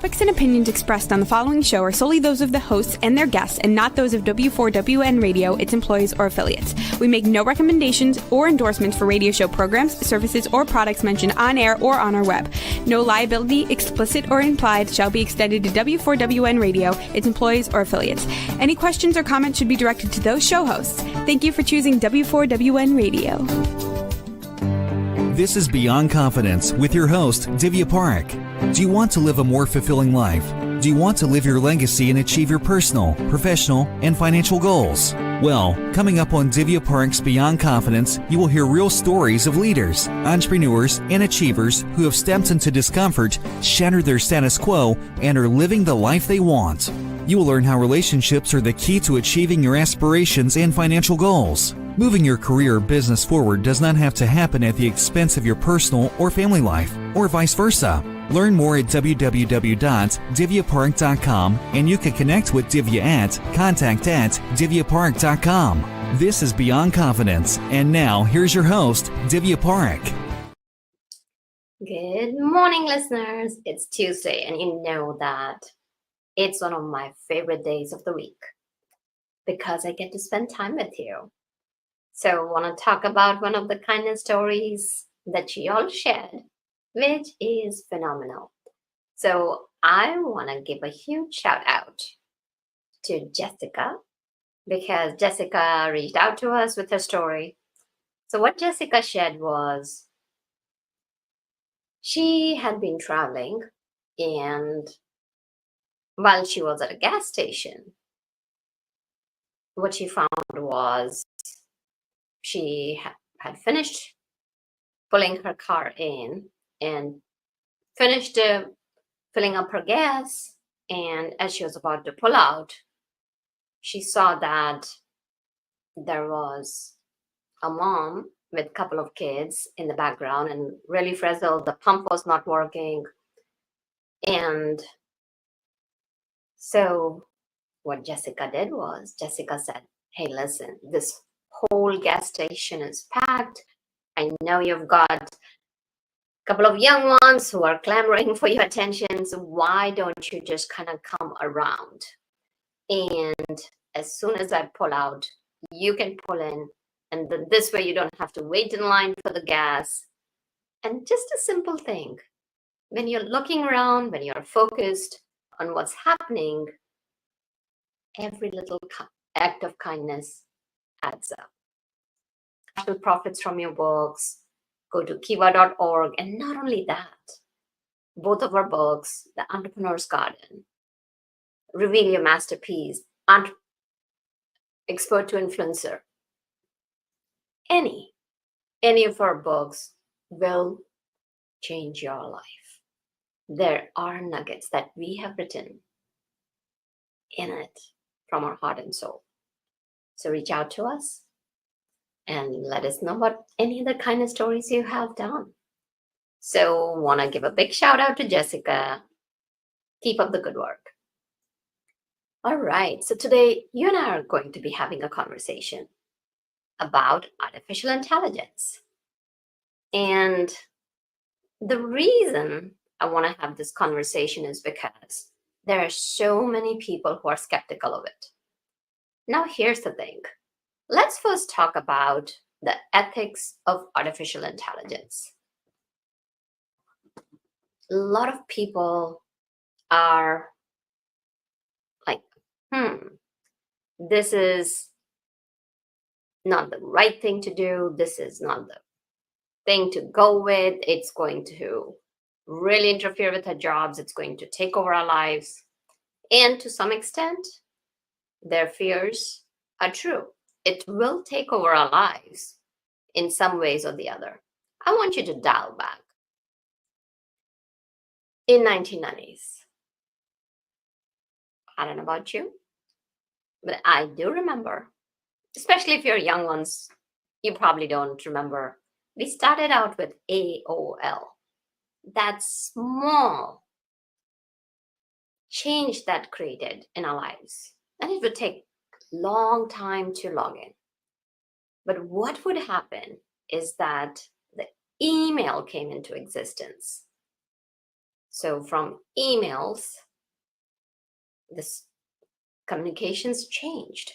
topics and opinions expressed on the following show are solely those of the hosts and their guests and not those of W4WN Radio, its employees, or affiliates. We make no recommendations or endorsements for radio show programs, services, or products mentioned on air or on our web. No liability, explicit or implied, shall be extended to W4WN Radio, its employees, or affiliates. Any questions or comments should be directed to those show hosts. Thank you for choosing W4WN Radio. This is Beyond Confidence with your host, Divya Parekh. Do you want to live a more fulfilling life? Do you want to live your legacy and achieve your personal, professional, and financial goals? Well, coming up on Divya Parekh's Beyond Confidence, you will hear real stories of leaders, entrepreneurs, and achievers who have stepped into discomfort, shattered their status quo, and are living the life they want. You will learn how relationships are the key to achieving your aspirations and financial goals. Moving your career or business forward does not have to happen at the expense of your personal or family life, or vice versa. Learn more at www.divyaparekh.com, and you can connect with Divya at contact@divyaparekh.com. This is Beyond Confidence, and now here's your host, Divya Parekh. Good morning, listeners. It's Tuesday, and you know that it's one of my favorite days of the week because I get to spend time with you. So I want to talk about one of the kindness stories that you all shared, which is phenomenal. So I want to give a huge shout out to Jessica because Jessica reached out to us with her story. So what Jessica shared was she had been traveling, and while she was at a gas station, what she found was she had finished pulling her car in and finished filling up her gas. And as she was about to pull out, she saw that there was a mom with a couple of kids in the background and really frazzled. The pump was not working. And so what Jessica did was Jessica said, "Hey, listen, this whole gas station is packed. I know you've got a couple of young ones who are clamoring for your attention. So why don't you just kind of come around? And as soon as I pull out, you can pull in. And then this way you don't have to wait in line for the gas." And just a simple thing. When you're looking around, when you're focused on what's happening, every little act of kindness adds up. Actual profits from your books, go to kiva.org. And not only that, both of our books, The Entrepreneur's Garden, Reveal Your Masterpiece, Expert to Influencer, any of our books will change your life. There are nuggets that we have written in it from our heart and soul. So reach out to us and let us know what any of the kindness stories you have done. So want to give a big shout out to Jessica. Keep up the good work. All right. So today you and I are going to be having a conversation about artificial intelligence. And the reason I want to have this conversation is because there are so many people who are skeptical of it. Now, here's the thing. Let's first talk about the ethics of artificial intelligence. A lot of people are like, this is not the right thing to do. This is not the thing to go with. It's going to really interfere with our jobs. It's going to take over our lives. And to some extent, their fears are true. It will take over our lives in some ways or the other. I want you to dial back. In 1990s, I don't know about you, but I do remember, especially if you're young ones, you probably don't remember. We started out with AOL. That small change that created in our lives. And it would take a long time to log in. But what would happen is that the email came into existence. So from emails, this communications changed.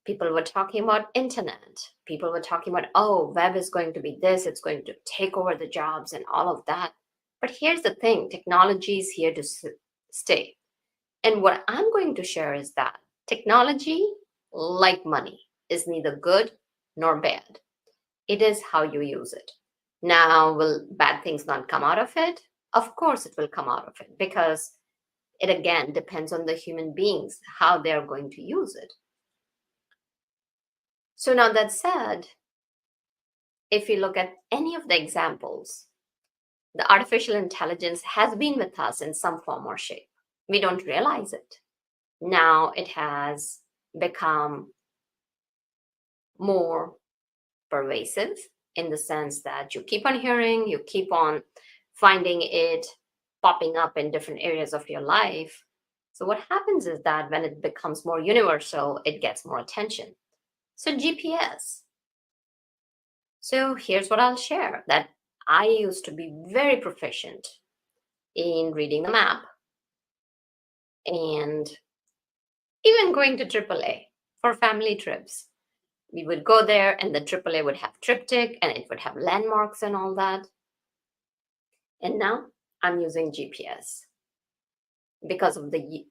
People were talking about internet. People were talking about, oh, web is going to be this, it's going to take over the jobs and all of that. But here's the thing, technology is here to stay. And what I'm going to share is that technology, like money, is neither good nor bad. It is how you use it. Now, will bad things not come out of it? Of course, it will come out of it, because it again depends on the human beings, how they're going to use it. So now that said, if you look at any of the examples, the artificial intelligence has been with us in some form or shape. We don't realize it. Now it has become more pervasive in the sense that you keep on hearing, you keep on finding it popping up in different areas of your life. So what happens is that when it becomes more universal, it gets more attention. So GPS. So here's what I'll share, that I used to be very proficient in reading the map and even going to AAA for family trips. We would go there and the AAA would have triptych and it would have landmarks and all that. And now I'm using GPS because of the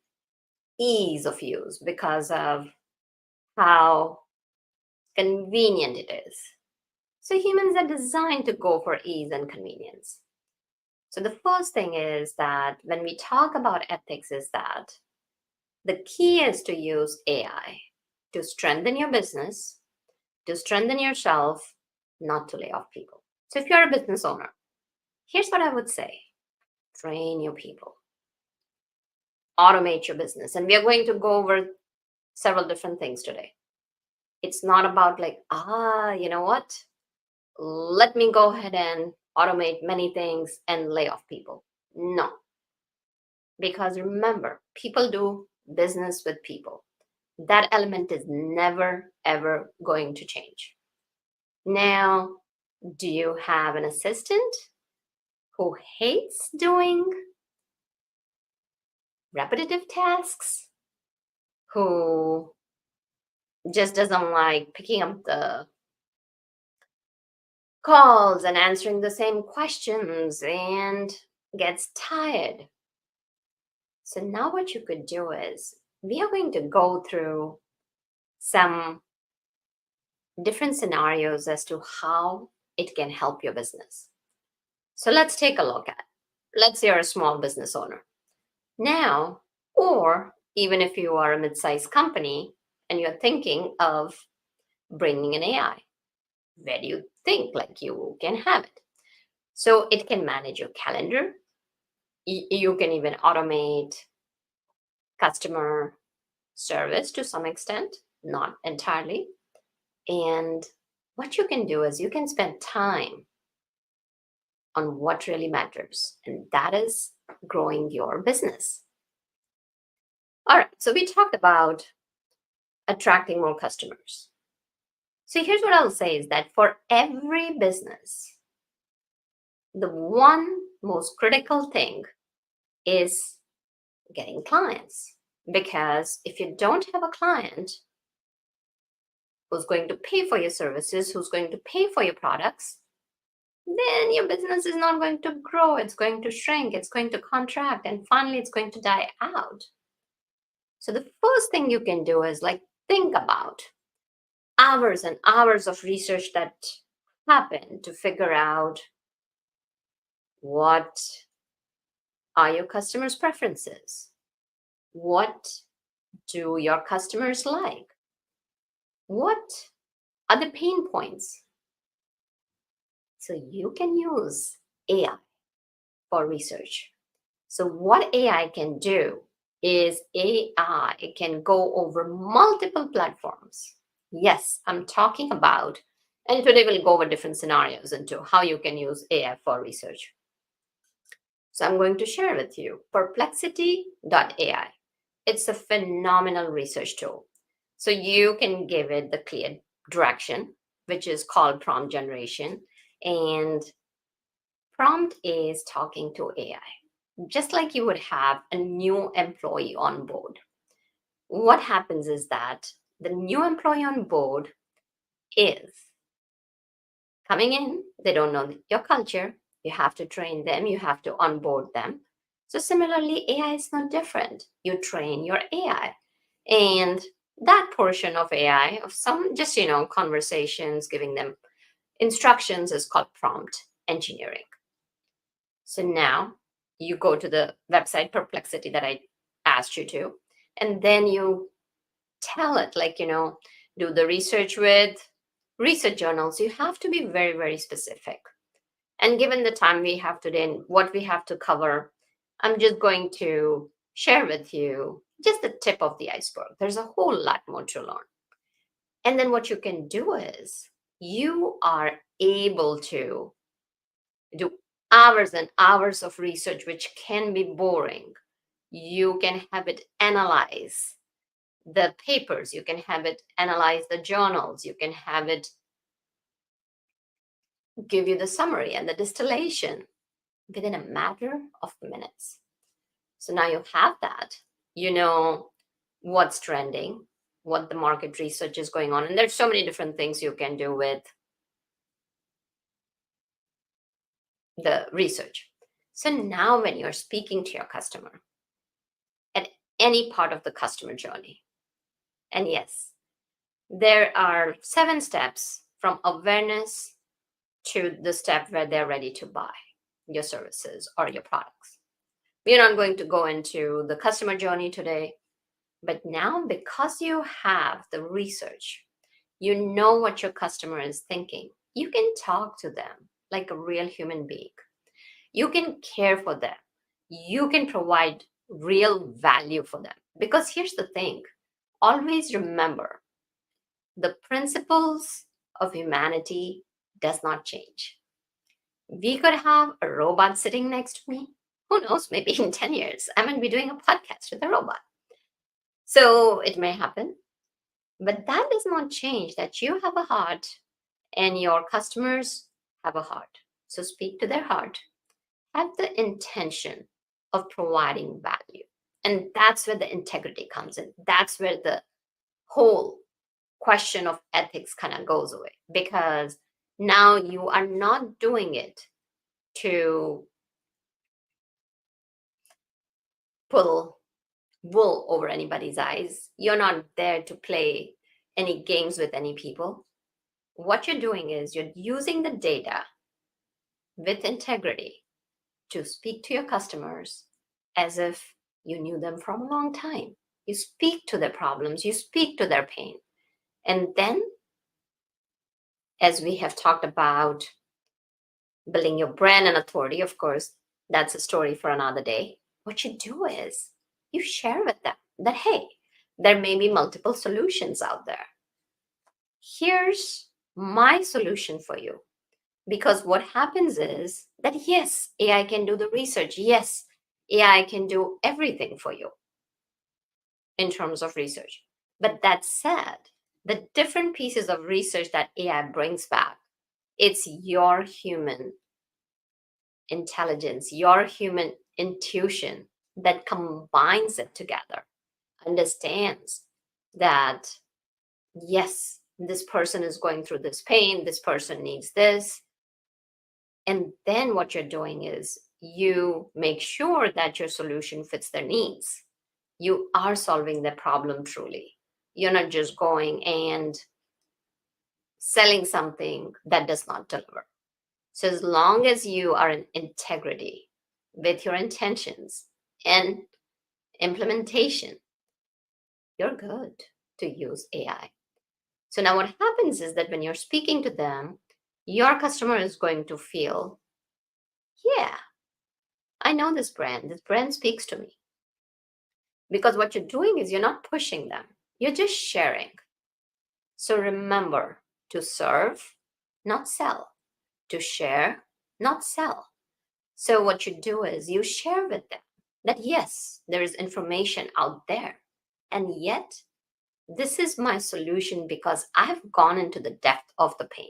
ease of use, because of how convenient it is. So humans are designed to go for ease and convenience. So the first thing is that when we talk about ethics is that the key is to use AI to strengthen your business, to strengthen yourself, not to lay off people. So if you're a business owner, here's what I would say. Train your people. Automate your business. And we are going to go over several different things today. It's not about like, you know what? Let me go ahead and automate many things and lay off people. No. Because remember, people do business with people. That element is never, ever going to change. Now, do you have an assistant who hates doing repetitive tasks, who just doesn't like picking up the calls and answering the same questions and gets tired? So now what you could do is, we are going to go through some different scenarios as to how it can help your business. So let's take a look at, let's say you're a small business owner now, or even if you are a mid-sized company and you're thinking of bringing an AI, where do you think like you can have it? So it can manage your calendar. You can even automate customer service to some extent, not entirely. And what you can do is you can spend time on what really matters, and that is growing your business. All right, so we talked about attracting more customers. So here's what I'll say is that for every business, the one most critical thing is getting clients. Because if you don't have a client who's going to pay for your services, who's going to pay for your products, then your business is not going to grow. It's going to shrink, it's going to contract, and finally it's going to die out. So the first thing you can do is like think about hours and hours of research that happen to figure out what are your customers' preferences? What do your customers like? What are the pain points? So you can use AI for research. So what AI can do is AI can go over multiple platforms. Yes, I'm talking about, and today we'll go over different scenarios into how you can use AI for research. So I'm going to share with you perplexity.ai. It's a phenomenal research tool. So you can give it the clear direction, which is called prompt generation, and Prompt is talking to AI. Just like you would have a new employee on board. What happens is that the new employee on board is coming in, they don't know your culture, you have to train them, you have to onboard them. So similarly, AI is no different. You train your AI. And that portion of AI, of some just, conversations, giving them instructions is called prompt engineering. So now you go to the website Perplexity that I asked you to, and then you tell it, do the research with research journals. You have to be very, very specific. And given the time we have today and what we have to cover, I'm just going to share with you just the tip of the iceberg. There's a whole lot more to learn. And then what you can do is you are able to do hours and hours of research, which can be boring. You can have it analyze the papers, you can have it analyze the journals, you can have it give you the summary and the distillation within a matter of minutes. So now you have that, you know what's trending, what the market research is going on. And there's so many different things you can do with the research. So now when you're speaking to your customer at any part of the customer journey, and yes, there are 7 steps from awareness to the step where they're ready to buy your services or your products. We're not going to go into the customer journey today, but now because you have the research, you know what your customer is thinking. You can talk to them like a real human being. You can care for them. You can provide real value for them. Because here's the thing, always remember, the principles of humanity does not change. We could have a robot sitting next to me. Who knows, maybe in 10 years, I might be doing a podcast with a robot. So it may happen, but that does not change that you have a heart and your customers have a heart. So speak to their heart. Have the intention of providing value. And that's where the integrity comes in. That's where the whole question of ethics kind of goes away, because now you are not doing it to pull wool over anybody's eyes. You're not there to play any games with any people. What you're doing is you're using the data with integrity to speak to your customers as if you knew them from a long time. You speak to their problems, you speak to their pain. And then, as we have talked about building your brand and authority, of course, that's a story for another day. What you do is you share with them that, hey, there may be multiple solutions out there. Here's my solution for you. Because what happens is that, yes, AI can do the research. Yes, AI can do everything for you in terms of research. But that said, the different pieces of research that AI brings back, it's your human intelligence, your human intuition that combines it together, understands that, yes, this person is going through this pain, this person needs this. And then what you're doing is you make sure that your solution fits their needs. You are solving their problem truly. You're not just going and selling something that does not deliver. So as long as you are in integrity with your intentions and implementation, you're good to use AI. So now what happens is that when you're speaking to them, your customer is going to feel, yeah, I know this brand. This brand speaks to me. Because what you're doing is you're not pushing them. You're just sharing. So remember to serve, not sell. To share, not sell. So what you do is you share with them that, yes, there is information out there. And yet, this is my solution because I've gone into the depth of the pain.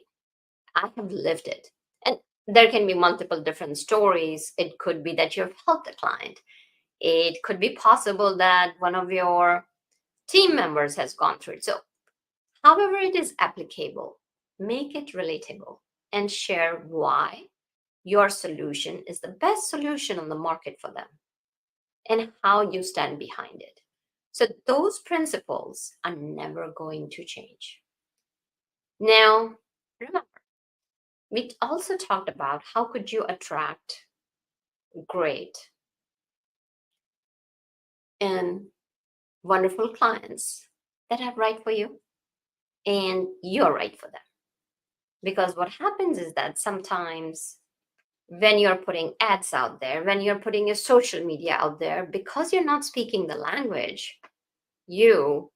I have lived it. And there can be multiple different stories. It could be that you've helped a client. It could be possible that one of your team members has gone through it. So, however it is applicable, make it relatable and share why your solution is the best solution on the market for them and how you stand behind it. So, those principles are never going to change. Now, remember, we also talked about how could you attract great and wonderful clients that are right for you and you're right for them. Because what happens is that sometimes when you're putting ads out there, when you're putting your social media out there, because you're not speaking the language, you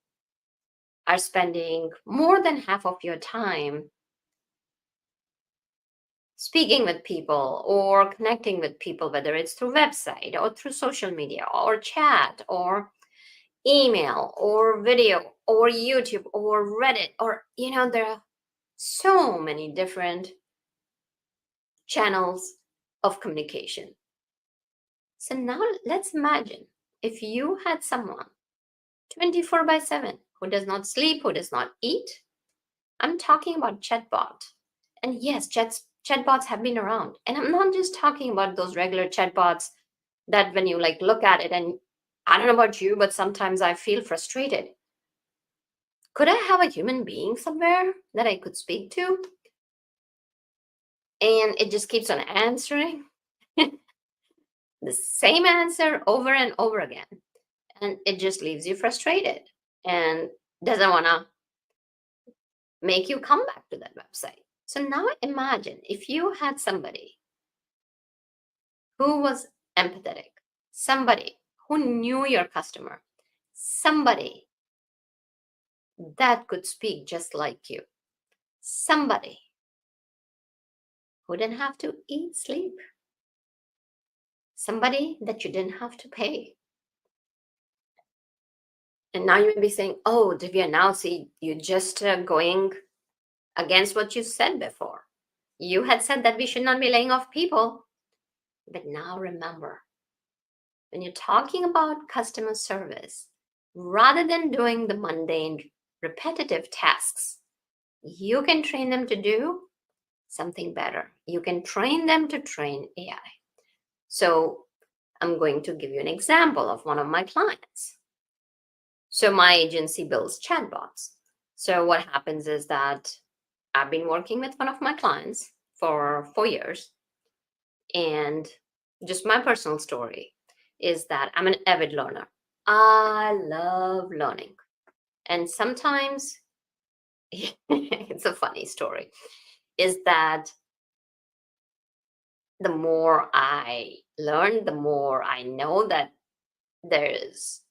are spending more than half of your time speaking with people or connecting with people, whether it's through website or through social media or chat or email or video or YouTube or Reddit, or there are so many different channels of communication. So now let's imagine if you had someone 24/7 who does not sleep, who does not eat. I'm talking about chatbot. And yes, chatbots have been around. And I'm not just talking about those regular chatbots that when you look at it, and I don't know about you, but sometimes I feel frustrated. Could I have a human being somewhere that I could speak to? And it just keeps on answering the same answer over and over again. And it just leaves you frustrated and doesn't want to make you come back to that website. So now imagine if you had somebody who was empathetic, somebody who knew your customer, somebody that could speak just like you, somebody who didn't have to eat, sleep, somebody that you didn't have to pay. And now you may be saying, oh, Divya, now see, you're just going against what you said before. You had said that we should not be laying off people. But now remember, when you're talking about customer service, rather than doing the mundane, repetitive tasks, you can train them to do something better. You can train them to train AI. So I'm going to give you an example of one of my clients. So my agency builds chatbots. So what happens is that I've been working with one of my clients for 4 years. And just my personal story is that I'm an avid learner. I love learning. And sometimes it's a funny story, is that the more I learn, the more I know that there's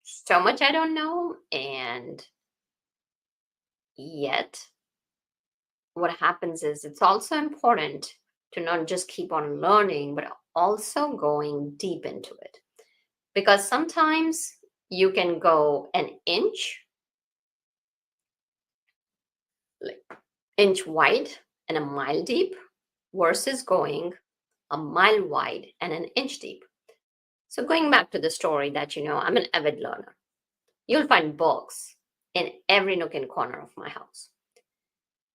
so much I don't know. And yet, what happens is it's also important to not just keep on learning, but also going deep into it. Because sometimes you can go an inch wide and a mile deep versus going a mile wide and an inch deep. So going back to the story that, I'm an avid learner. You'll find books in every nook and corner of my house.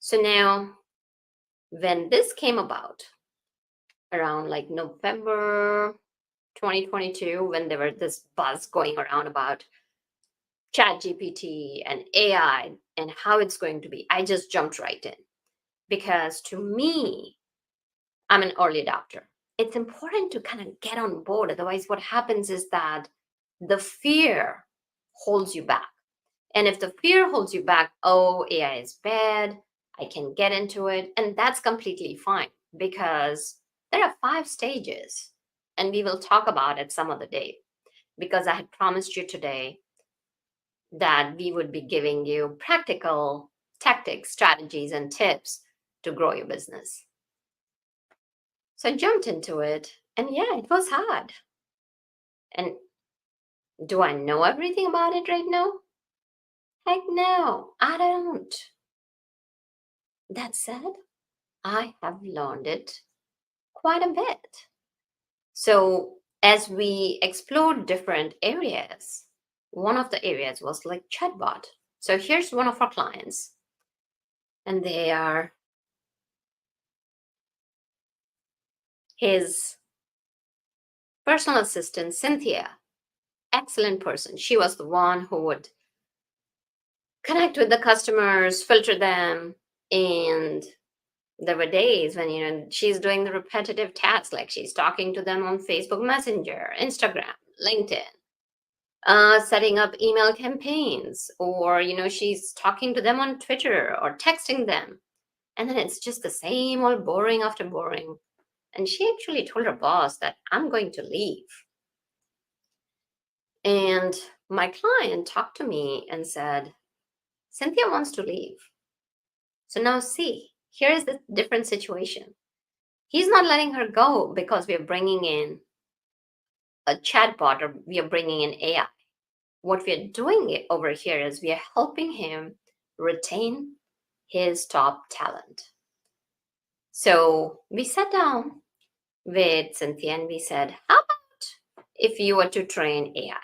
So now, when this came about around November 2022, when there was this buzz going around about ChatGPT and AI and how it's going to be, I just jumped right in. Because to me, I'm an early adopter. It's important to kind of get on board. Otherwise, what happens is that the fear holds you back. And if the fear holds you back, oh, AI is bad, I can get into it. And that's completely fine because there are 5 stages. And we will talk about it some other day because I had promised you today that we would be giving you practical tactics, strategies, and tips to grow your business. So I jumped into it, and yeah, it was hard. And do I know everything about it right now? Heck no, I don't. That said, I have learned it quite a bit. So as we explored different areas, one of the areas was like chatbot. So here's one of our clients, and they are his personal assistant, Cynthia. Excellent person. She was the one who would connect with the customers, filter them, and there were days when she's doing the repetitive tasks, like she's talking to them on Facebook Messenger, Instagram, LinkedIn, setting up email campaigns, or she's talking to them on Twitter or texting them, and then it's just the same old boring after boring. And she actually told her boss that I'm going to leave. And my client talked to me and said, Cynthia wants to leave. So now see, here is the different situation. He's not letting her go because we are bringing in a chatbot or we are bringing in AI. What we are doing over here is we are helping him retain his top talent. So we sat down with Cynthia and we said, how about if you were to train AI?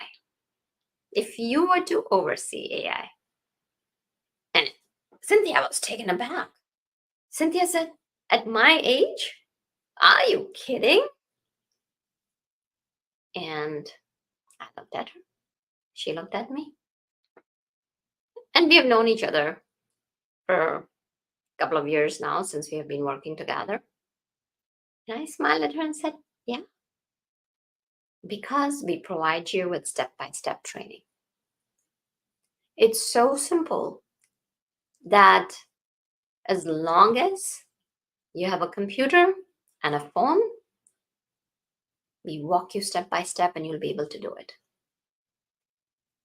If you were to oversee AI? And Cynthia was taken aback. Cynthia said, at my age? Are you kidding? And I looked at her. She looked at me. And we have known each other for a couple of years now since we have been working together. And I smiled at her and said, yeah, because we provide you with step-by-step training. It's so simple that as long as you have a computer and a phone, we walk you step by step and you'll be able to do it.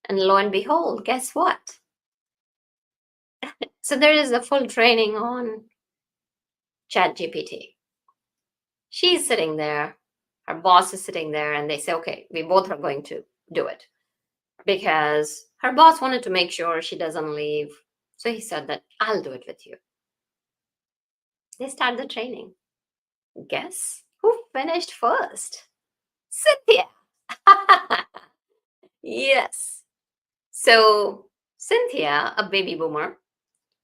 And lo and behold, guess what? So there is a full training on ChatGPT. She's sitting there, her boss is sitting there, and they say, okay, we both are going to do it. Because her boss wanted to make sure she doesn't leave. So he said that I'll do it with you. They start the training. Guess who finished first? Cynthia. Yes. So Cynthia, a baby boomer,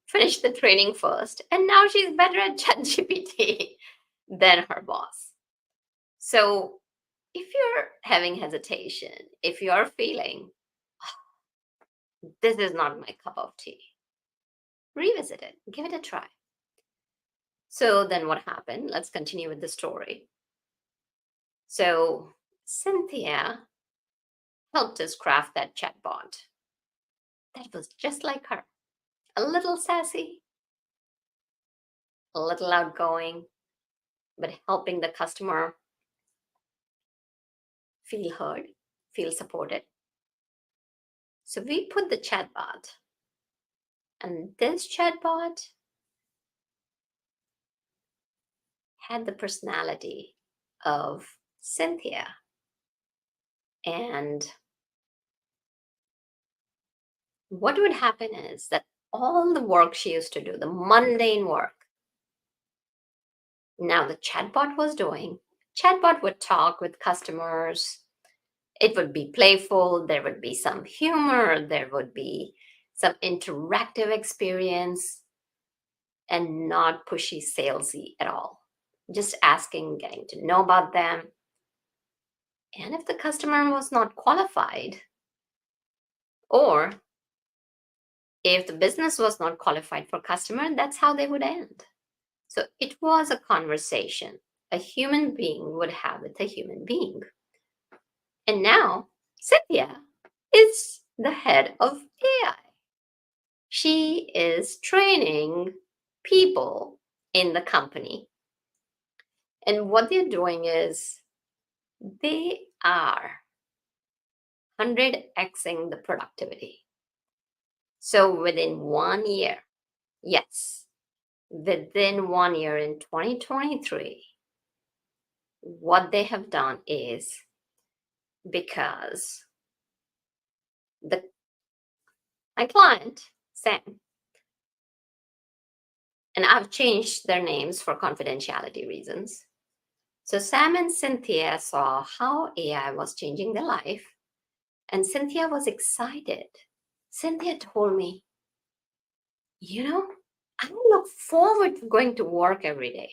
finished the training first, and now she's better at ChatGPT than her boss. So if you're having hesitation, if you're feeling, this is not my cup of tea, revisit it, give it a try. So then what happened? Let's continue with the story. So Cynthia helped us craft that chatbot that was just like her, a little sassy, a little outgoing, but helping the customer feel heard, feel supported. So we put the chatbot, and this chatbot had the personality of Cynthia. And what would happen is that all the work she used to do, the mundane work, now the chatbot was doing. Chatbot would talk with customers. It would be playful. There would be some humor. There would be some interactive experience, and not pushy, salesy at all. Just asking, getting to know about them. And if the customer was not qualified, or if the business was not qualified for customer, that's how they would end. So it was a conversation a human being would have with a human being. And now Cynthia is the head of AI. She is training people in the company. And what they're doing is they are 100xing the productivity. So within 1 year, yes, within 1 year in 2023, what they have done is, because my client, Sam, and I've changed their names for confidentiality reasons. So Sam and Cynthia saw how AI was changing their life, and Cynthia was excited. Cynthia told me, I look forward to going to work every day.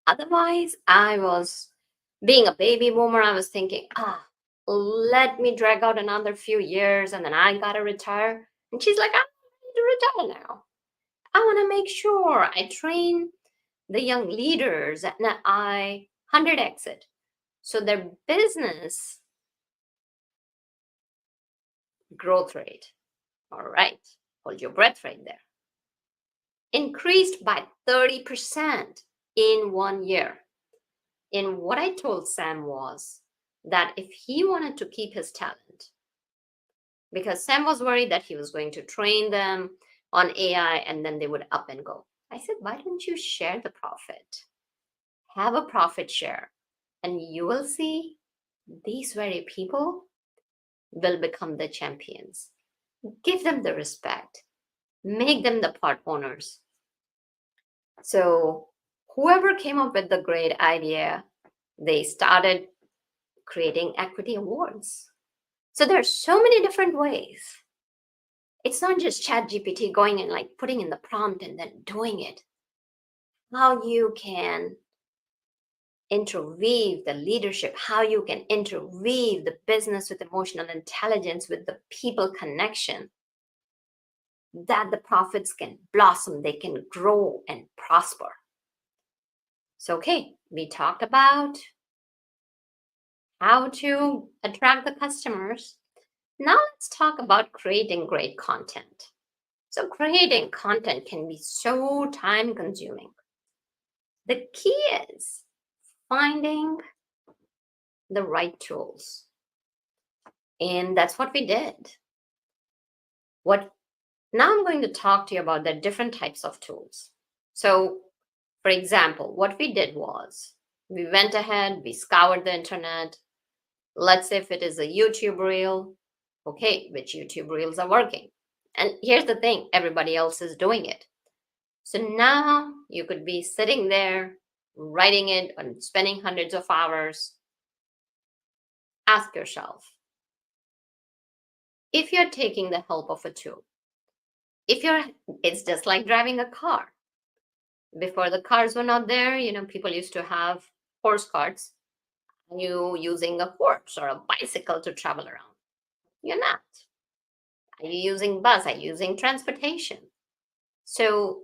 Otherwise, I was being a baby boomer, I was thinking, let me drag out another few years and then I gotta retire. And she's like, I'm ready to retire now. I want to make sure I train the young leaders and I 100x it. So their business growth rate, all right, hold your breath right there, increased by 30% in 1 year. And what I told Sam was that if he wanted to keep his talent, because Sam was worried that he was going to train them on AI and then they would up and go. I said, why don't you share the profit? Have a profit share, and you will see these very people will become the champions. Give them the respect, make them the part owners. So whoever came up with the great idea, they started creating equity awards. So there's so many different ways. It's not just ChatGPT going and like putting in the prompt and then doing it. How you can interweave the leadership, how you can interweave the business with emotional intelligence, with the people connection, that the profits can blossom, they can grow and prosper. So, okay, we talked about how to attract the customers. Now let's talk about creating great content. So creating content can be so time consuming. The key is finding the right tools. And that's what we did. Now I'm going to talk to you about the different types of tools. So, for example, what we did was we went ahead, we scoured the internet. Let's say if it is a YouTube reel, okay, which YouTube reels are working? And here's the thing, everybody else is doing it. So now you could be sitting there, writing it and spending hundreds of hours. Ask yourself, if you're taking the help of a tool, it's just like driving a car. Before the cars were not there, people used to have horse carts. You using a horse or a bicycle to travel around. You're not. Are you using bus? Are you using transportation? So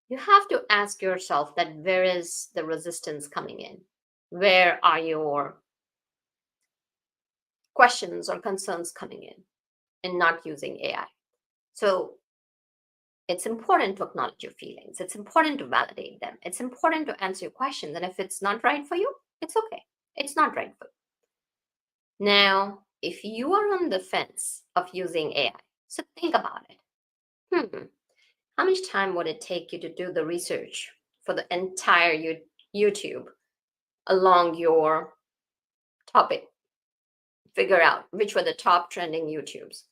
you have to ask yourself that where is the resistance coming in? Where are your questions or concerns coming in not using AI? So it's important to acknowledge your feelings. It's important to validate them. It's important to answer your questions. And if it's not right for you, it's okay. It's not right for you. Now, if you are on the fence of using AI, so think about it. How much time would it take you to do the research for the entire YouTube along your topic? Figure out which were the top trending YouTubes.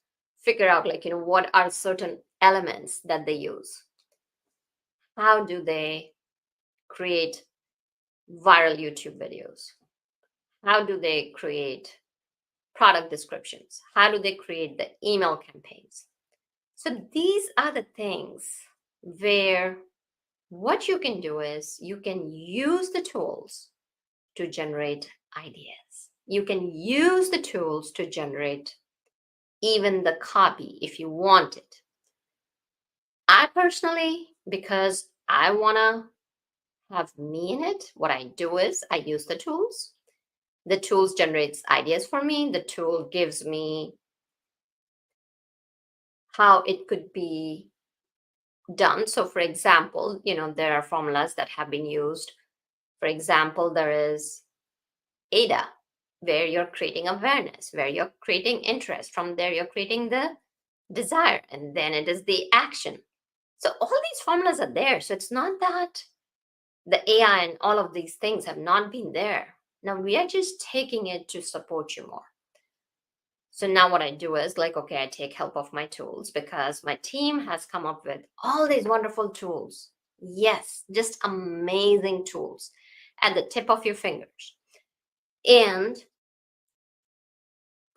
Figure out what are certain elements that they use. How do they create viral YouTube videos? How do they create product descriptions? How do they create the email campaigns? So these are the things where what you can do is you can use the tools to generate ideas. You can use the tools to generate even the copy if you want it. I personally, because I want to have me in it, what I do is I use the tools. The tools generates ideas for me. The tool gives me how it could be done. So for example, there are formulas that have been used. For example, there is ADA, where you're creating awareness, where you're creating interest. From there, you're creating the desire, and then it is the action. So all these formulas are there. So it's not that the AI and all of these things have not been there. Now we are just taking it to support you more. So now what I do is like, okay, I take help of my tools because my team has come up with all these wonderful tools. Yes, just amazing tools at the tip of your fingers. And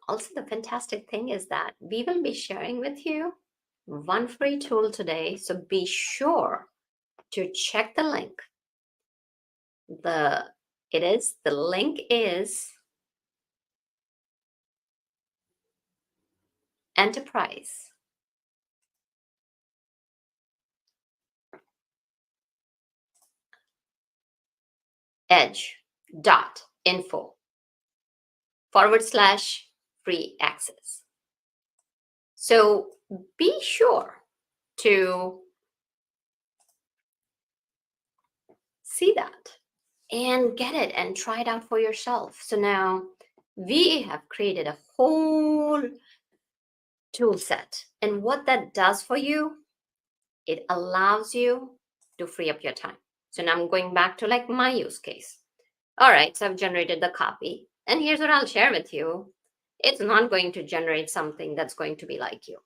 also the fantastic thing is that we will be sharing with you one free tool today. So be sure to check the link. The link is enterprise edge.info/free access. So be sure to see that and get it and try it out for yourself. So now we have created a whole tool set. And what that does for you, it allows you to free up your time. So now I'm going back to like my use case. All right, so I've generated the copy. And here's what I'll share with you. It's not going to generate something that's going to be like you.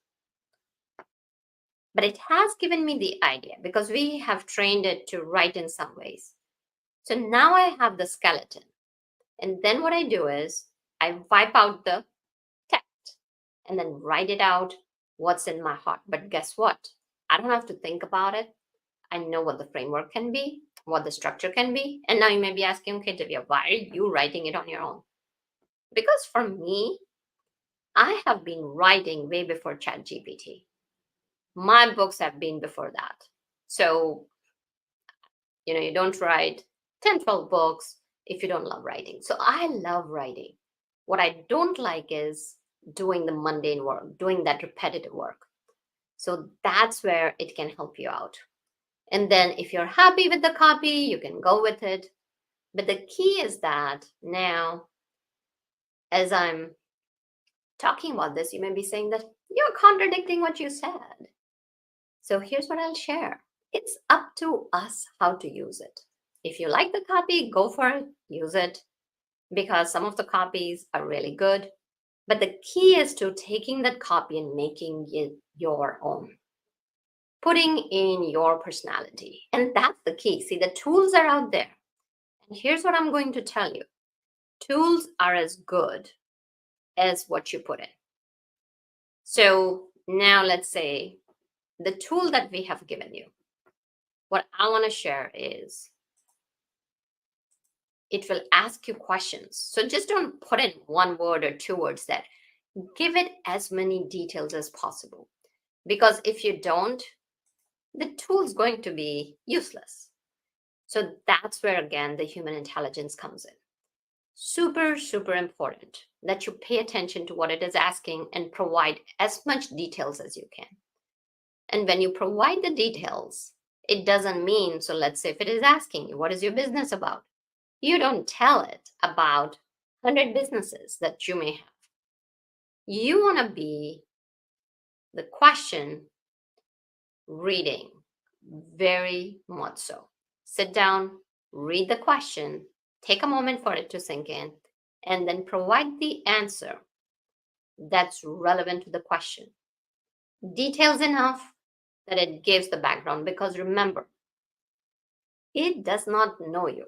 But it has given me the idea because we have trained it to write in some ways. So now I have the skeleton. And then what I do is I wipe out the text and then write it out what's in my heart. But guess what? I don't have to think about it. I know what the framework can be, what the structure can be. And now you may be asking, okay, Divya, why are you writing it on your own? Because for me, I have been writing way before ChatGPT. My books have been before that. So, you don't write 10, 12 books if you don't love writing. So I love writing. What I don't like is doing the mundane work, doing that repetitive work. So that's where it can help you out. And then if you're happy with the copy, you can go with it. But the key is that now, as I'm talking about this, you may be saying that you're contradicting what you said. So here's what I'll share. It's up to us how to use it. If you like the copy, go for it, use it, because some of the copies are really good. But the key is to taking that copy and making it your own, putting in your personality. And that's the key. See, the tools are out there. And here's what I'm going to tell you. Tools are as good as what you put in. So now let's say the tool that we have given you, what I want to share is it will ask you questions. So just don't put in one word or two words there. Give it as many details as possible. Because if you don't, the tool is going to be useless. So that's where, again, the human intelligence comes in. Super, super important that you pay attention to what it is asking and provide as much details as you can. And when you provide the details, it doesn't mean, so let's say if it is asking you, what is your business about? You don't tell it about 100 businesses that you may have. You want to be the question reading very much so. Sit down, read the question, take a moment for it to sink in, and then provide the answer that's relevant to the question. Details enough that it gives the background, because remember, it does not know you.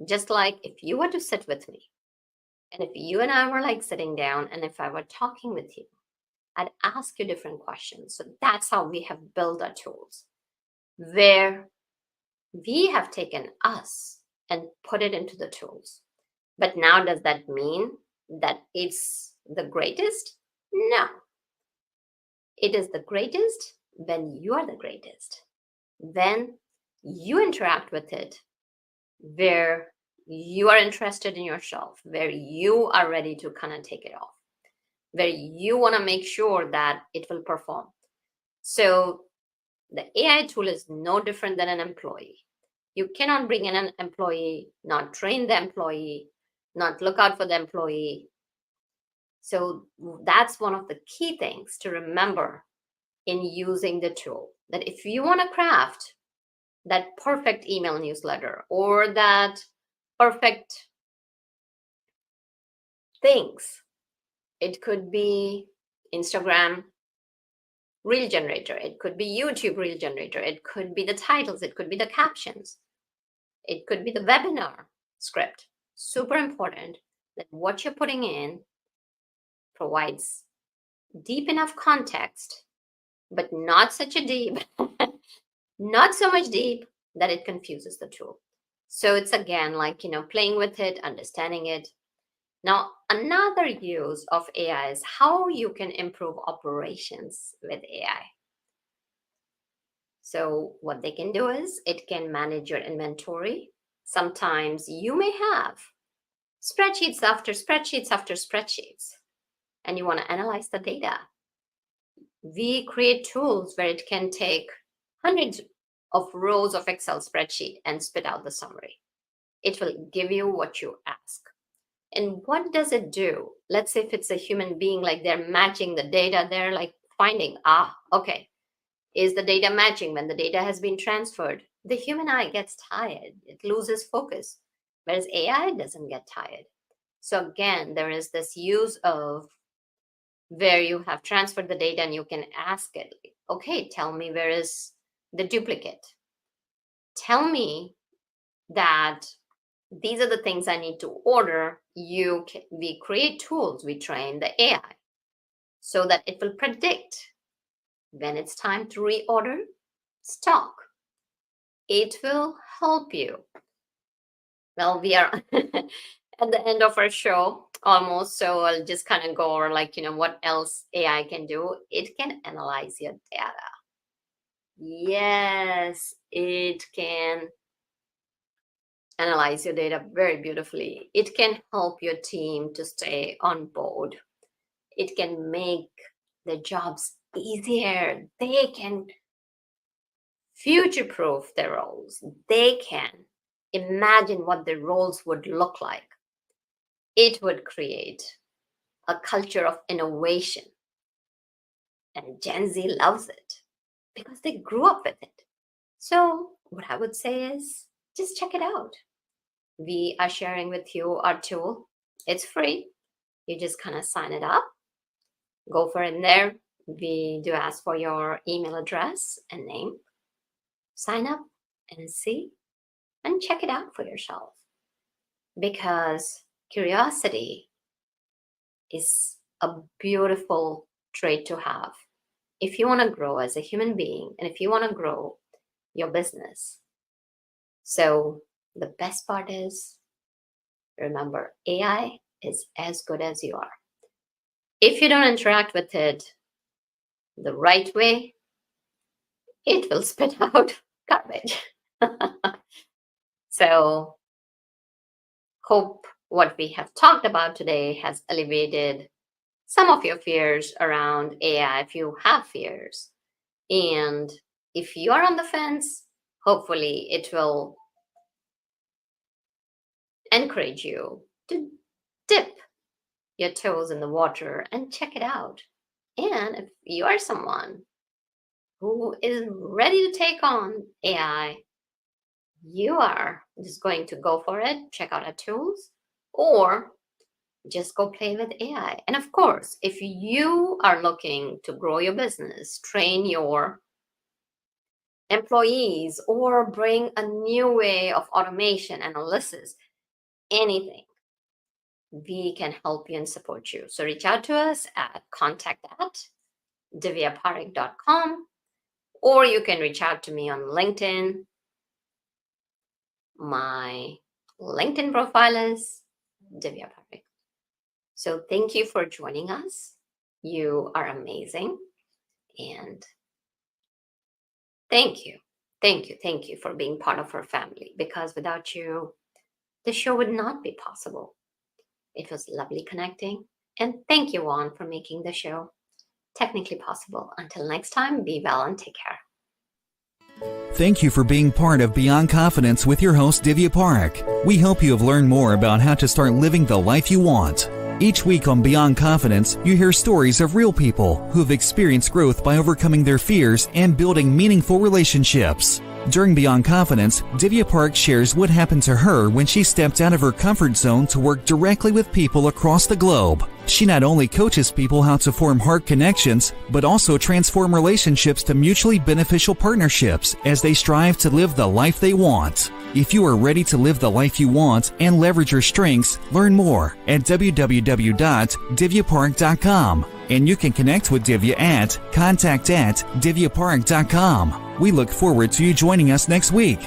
Just like if you were to sit with me, and if you and I were like sitting down, and if I were talking with you, I'd ask you different questions. So that's how we have built our tools, where we have taken us and put it into the tools. But now, does that mean that it's the greatest? No. It is the greatest when you are the greatest. When you interact with it, where you are interested in yourself, where you are ready to kind of take it off, where you want to make sure that it will perform. So the AI tool is no different than an employee. You cannot bring in an employee, not train the employee, not look out for the employee. So that's one of the key things to remember in using the tool, that if you want to craft that perfect email newsletter or that perfect things It could be Instagram reel generator. It could be YouTube reel generator. It could be the titles. It could be the captions. It could be the webinar script. Super important that what you're putting in provides deep enough context, but not such a deep, not so much deep that it confuses the tool. So it's again like, playing with it, understanding it. Now, another use of AI is how you can improve operations with AI. So what they can do is it can manage your inventory. Sometimes you may have spreadsheets after spreadsheets after spreadsheets, and you want to analyze the data. We create tools where it can take hundreds of rows of Excel spreadsheet and spit out the summary. It will give you what you ask. And what does it do? Let's say if it's a human being, like they're matching the data, they're like finding, okay, is the data matching? When the data has been transferred, the human eye gets tired. It loses focus, whereas AI doesn't get tired. So again, there is this use of where you have transferred the data and you can ask it, okay, tell me where is the duplicate? Tell me that these are the things I need to order. We create tools, we train the AI so that it will predict when it's time to reorder stock. It will help you. Well, we are at the end of our show almost, so I'll just kind of go over what else AI can do. It can analyze your data. Yes, it can analyze your data very beautifully. It can help your team to stay on board. It can make the jobs easier. They can future-proof their roles. They can imagine what their roles would look like. It would create a culture of innovation. And Gen Z loves it because they grew up with it. So what I would say is just check it out. We are sharing with you our tool. It's free. You just kind of sign it up. Go for it in there. We do ask for your email address and name. Sign up and see and check it out for yourself. Because curiosity is a beautiful trait to have. If you want to grow as a human being and if you want to grow your business. So the best part is, remember, AI is as good as you are. If you don't interact with it the right way, it will spit out garbage. So, hope what we have talked about today has alleviated some of your fears around AI, if you have fears. And if you are on the fence, hopefully it will encourage you to dip your toes in the water and check it out. And if you are someone who is ready to take on AI, you are just going to go for it, check out our tools, or just go play with AI. And of course, if you are looking to grow your business, train your employees, or bring a new way of automation, analysis, anything, we can help you and support you. So reach out to us at contact@divyaparekh.com, or you can reach out to me on LinkedIn. My LinkedIn profile is Divya Parekh. So thank you for joining us. You are amazing. And thank you for being part of our family, because without you, the show would not be possible. It was lovely connecting. And thank you, Juan, for making the show technically possible. Until next time, be well and take care. Thank you for being part of Beyond Confidence with your host, Divya Parekh. We hope you have learned more about how to start living the life you want. Each week on Beyond Confidence, you hear stories of real people who have experienced growth by overcoming their fears and building meaningful relationships. During Beyond Confidence, Divya Parekh shares what happened to her when she stepped out of her comfort zone to work directly with people across the globe. She not only coaches people how to form heart connections, but also transform relationships to mutually beneficial partnerships as they strive to live the life they want. If you are ready to live the life you want and leverage your strengths, learn more at www.divyaparekh.com. And you can connect with Divya at contact@divyaparekh.com. We look forward to you joining us next week.